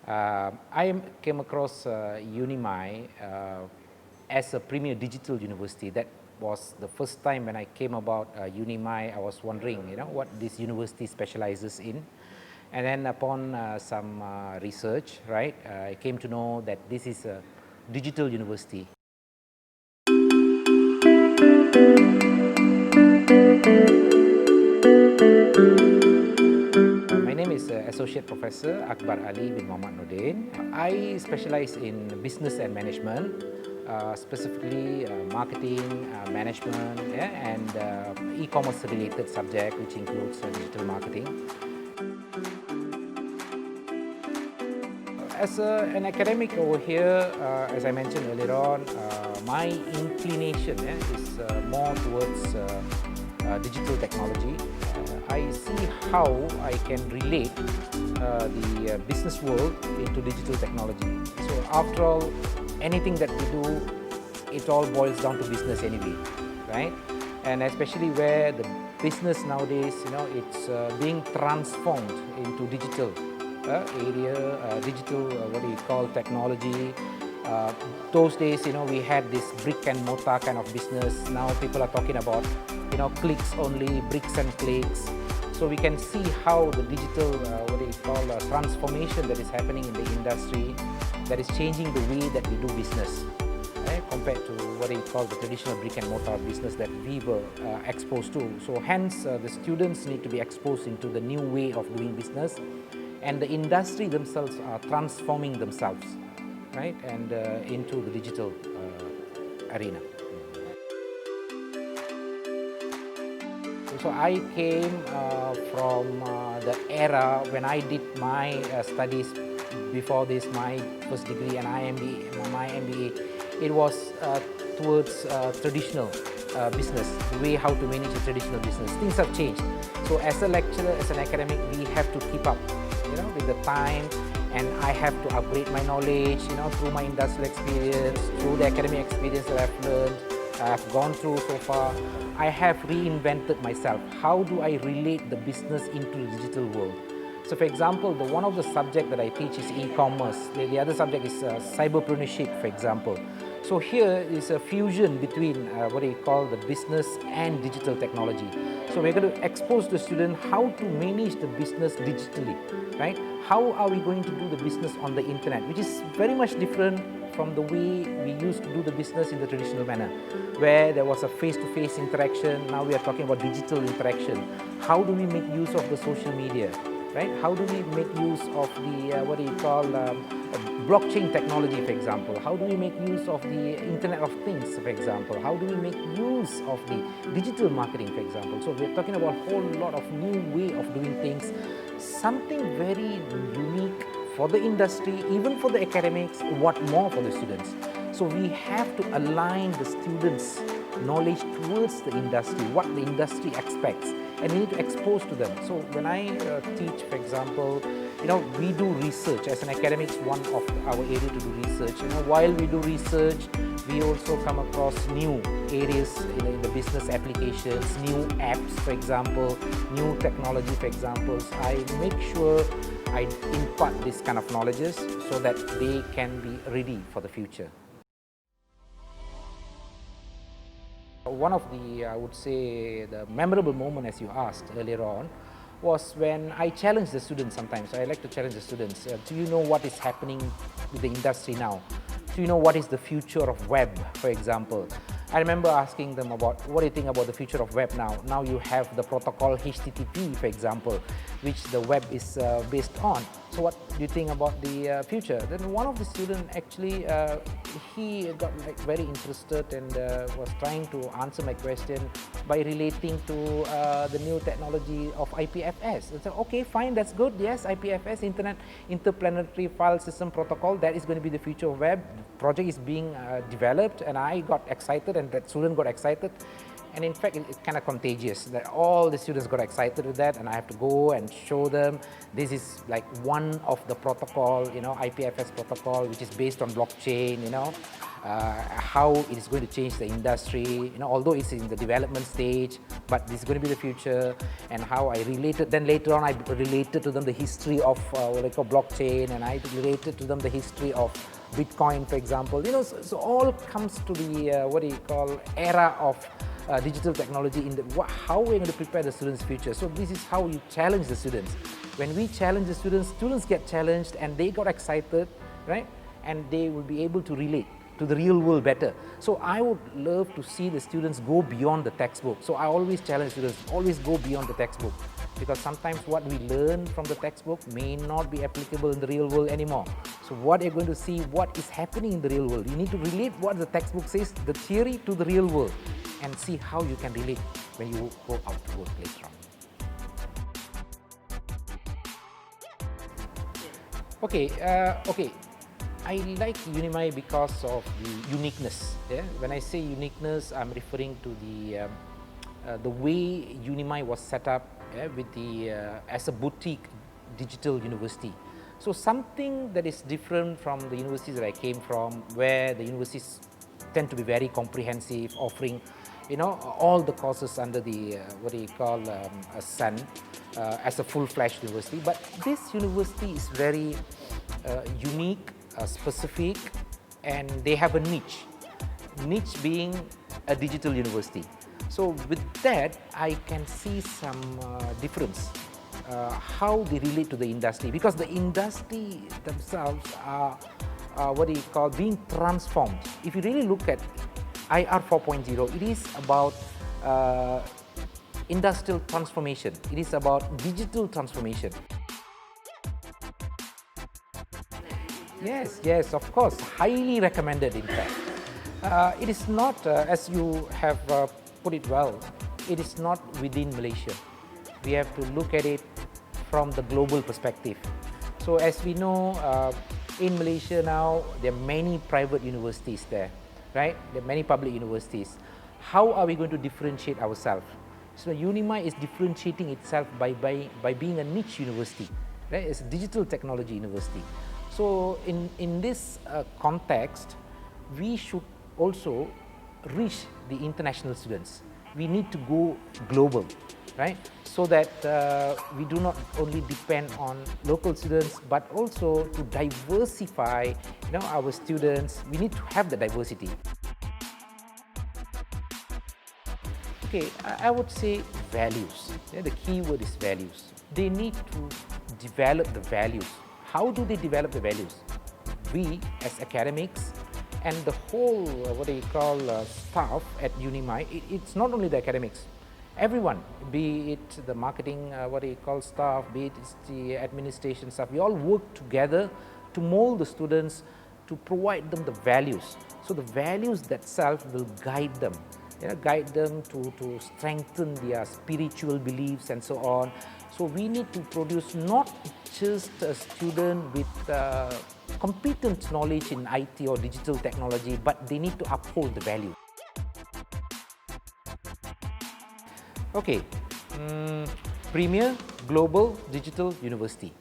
Came across Unimy as a premier digital university. That was the first time when I came about Unimy. I was wondering, what this university specializes in. And then upon some research, right, I came to know that this is a digital university. My name is Associate Professor Akbar Ali bin Muhammad Nordin. I specialize in business and management, specifically marketing, management, and e-commerce related subject, which includes digital marketing. As an academic over here, as I mentioned earlier on, my inclination is more towards digital technology. I see how I can relate the business world into digital technology. So after all, anything that we do, it all boils down to business anyway, right? And especially where the business nowadays, it's being transformed into digital area, digital, technology. Those days, we had this brick and mortar kind of business. Now people are talking about, clicks only, bricks and clicks. So we can see how the digital, transformation that is happening in the industry, that is changing the way that we do business, right, compared to the traditional brick and mortar business that we were exposed to. So hence, the students need to be exposed into the new way of doing business, and the industry themselves are transforming themselves, right, and into the digital arena. So I came from the era when I did my studies before this, my first degree and my MBA. It was towards traditional business, the way how to manage a traditional business. Things have changed. So as a lecturer, as an academic, we have to keep up, with the time, and I have to upgrade my knowledge, through my industrial experience, through the academic experience that I've learned, I've gone through so far. I have reinvented myself. How do I relate the business into the digital world? So for example, one of the subjects that I teach is e-commerce. The other subject is cyberpreneurship, for example. So here is a fusion between the business and digital technology. So we're going to expose the student how to manage the business digitally, right? How are we going to do the business on the internet, which is very much different from the way we used to do the business in the traditional manner, where there was a face-to-face interaction. Now we are talking about digital interaction. How do we make use of the social media, right? How do we make use of the blockchain technology, for example? How do we make use of the Internet of Things, for example? How do we make use of the digital marketing, for example? So we're talking about a whole lot of new way of doing things, something very unique for the industry, even for the academics, what more for the students. So we have to align the students' knowledge towards the industry, what the industry expects, and we need to expose to them. So when I teach, for example, we do research. As an academic, one of our area to do research. While we do research, we also come across new areas in the business applications, new apps, for example, new technology, for example. I make sure I impart this kind of knowledges so that they can be ready for the future. One of the, I would say, the memorable moment, as you asked earlier on, was when I challenge the students sometimes. I like to challenge the students. Do you know what is happening with the industry now? Do you know what is the future of web, for example? I remember asking them about, what do you think about the future of web now? Now you have the protocol HTTP, for example, which the web is based on. So what do you think about the future? Then one of the students actually, he got very interested and was trying to answer my question by relating to the new technology of IPFS. I said, okay, fine, that's good. Yes, IPFS, Internet Interplanetary File System Protocol, that is going to be the future of web. The project is being developed, and I got excited, and that student got excited. And in fact, it's kind of contagious that all the students got excited with that, and I have to go and show them this is like one of the protocol, IPFS protocol, which is based on blockchain, how it is going to change the industry, although it's in the development stage, but this is going to be the future, and how I related. Then later on, I related to them the history of what I call blockchain, and I related to them the history of Bitcoin, for example. So all comes to the era of digital technology in how we're going to prepare the students' future. So this is how you challenge the students. When we challenge the students get challenged and they got excited, right? And they will be able to relate to the real world better. So I would love to see the students go beyond the textbook. So I always challenge students, always go beyond the textbook, because sometimes what we learn from the textbook may not be applicable in the real world anymore. So what you're going to see, what is happening in the real world. You need to relate what the textbook says, the theory, to the real world, and see how you can relate when you go out to work later on. Okay. I like Unimy because of the uniqueness. Yeah? When I say uniqueness, I'm referring to the way Unimy was set up, with as a boutique digital university. So something that is different from the universities that I came from, where the universities tend to be very comprehensive, offering all the courses under the a sun, as a full-fledged university. But this university is very unique, specific, and they have a niche being a digital university. So with that, I can see some difference, how they relate to the industry, because the industry themselves are being transformed. If you really look at IR 4.0, it is about industrial transformation. It is about digital transformation. Yes, of course, highly recommended, in fact. It is not, as you have put it well, it is not within Malaysia. We have to look at it from the global perspective. So as we know, in Malaysia now, there are many private universities there, right? There are many public universities. How are we going to differentiate ourselves? So Unimy is differentiating itself by being a niche university, right? It's a digital technology university. So in this context, we should also reach the international students. We need to go global, right? So that we do not only depend on local students, but also to diversify, our students. We need to have the diversity. Okay, I would say values. The key word is values. They need to develop the values. How do they develop the values? We, as academics, and the whole, staff at Unimy, it's not only the academics. Everyone, be it the marketing, staff, be it the administration staff, we all work together to mold the students, to provide them the values. So the values themselves will guide them. Guide them to strengthen their spiritual beliefs and so on. So we need to produce not just a student with competent knowledge in IT or digital technology, but they need to uphold the value. Okay, premier global digital university.